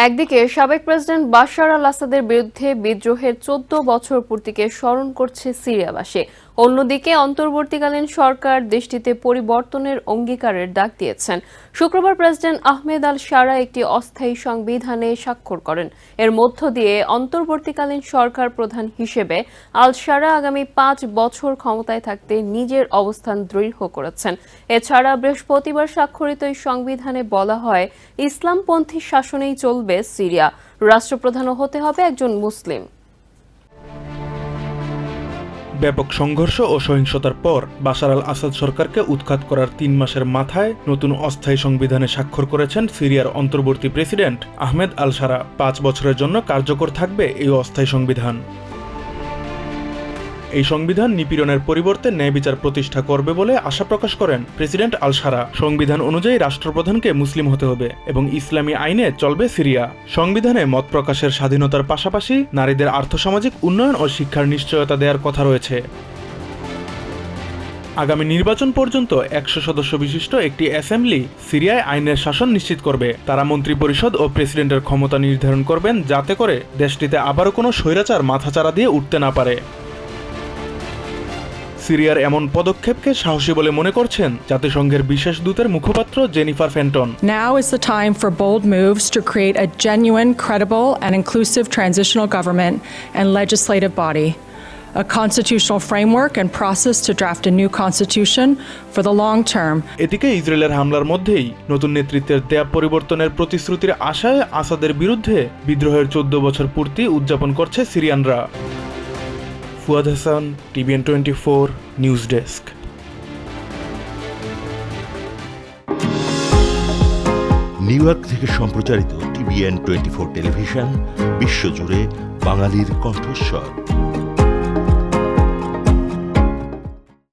একদিকে সাবেক president Bashar আল আসাদের বিরুদ্ধে বিদ্রোহের ১৪ বছর পূর্তিকে স্মরণ করছে সিরিয়াবাসী। অন্যদিকে অন্তর্বর্তীকালীন সরকার দেশটিতে পরিবর্তনের অঙ্গীকারের ডাক দিয়েছেন। শুক্রবার প্রেসিডেন্ট আহমেদ আল শারা একটি অস্থায়ী সংবিধানে স্বাক্ষর করেন। এর মধ্য দিয়ে অন্তর্বর্তীকালীন সরকার প্রধান হিসেবে আল শারা আগামী ৫ বছর ক্ষমতায় থাকতে নিজের অবস্থান দৃঢ় করেছেন। এছাড়া বৃহস্পতিবার স্বাক্ষরিত এই সংবিধানে বলা হয়, ইসলামপন্থী শাসনেই চলবে সিরিয়া, রাষ্ট্রপ্রধানও হতে হবে একজন মুসলিম। ব্যাপক সংঘর্ষ ও সহিংসতার পর বাশার আল আসাদ সরকারকে উৎখাত করার ৩ মাসের মাথায় নতুন অস্থায়ী সংবিধানে স্বাক্ষর করেছেন সিরিয়ার অন্তর্বর্তী প্রেসিডেন্ট আহমেদ আল শারা। ৫ বছরের জন্য কার্যকর থাকবে এই অস্থায়ী সংবিধান। এই সংবিধান নিপীড়নের পরিবর্তে ন্যায় বিচার প্রতিষ্ঠা করবে বলে আশা প্রকাশ করেন প্রেসিডেন্ট আল শারা। সংবিধান অনুযায়ী রাষ্ট্রপ্রধানকে মুসলিম হতে হবে এবং ইসলামী আইনে চলবে সিরিয়া। সংবিধানে মত প্রকাশের স্বাধীনতার পাশাপাশি নারীদের আর্থসামাজিক উন্নয়ন ও শিক্ষার নিশ্চয়তা দেওয়ার কথা রয়েছে। আগামী নির্বাচন পর্যন্ত ১০০ সদস্য বিশিষ্ট একটি অ্যাসেম্বলি সিরিয়ায় আইনের শাসন নিশ্চিত করবে। তারা মন্ত্রিপরিষদ ও প্রেসিডেন্টের ক্ষমতা নির্ধারণ করবেন, যাতে করে দেশটিতে আবারও কোনো স্বৈরাচার মাথাচাড়া দিয়ে উঠতে না পারে। সিরিয়ার এমন পদক্ষেপকে সাহসী বলে মনে করছেন জাতিসংঘের বিশেষ দূতের মুখপাত্র Jennifer Fenton. Now is the time for bold moves to create a genuine, credible and inclusive transitional government and legislative body, a constitutional framework and process to draft a new constitution for the long term. এদিকে ইসরায়েলের হামলার মধ্যেই নতুন নেতৃত্বের দেয়া পরিবর্তনের প্রতিশ্রুতির আশায় আসাদের বিরুদ্ধে বিদ্রোহের ১৪ বছর পূর্তি উদযাপন করছে সিরিয়ানরা। Fuad Hasan, TVN 24 news desk. New York থেকে সম্প্রচারিত TVN 24 টেলিভিশন বিশ্বজুড়ে বাঙালির কণ্ঠস্বর।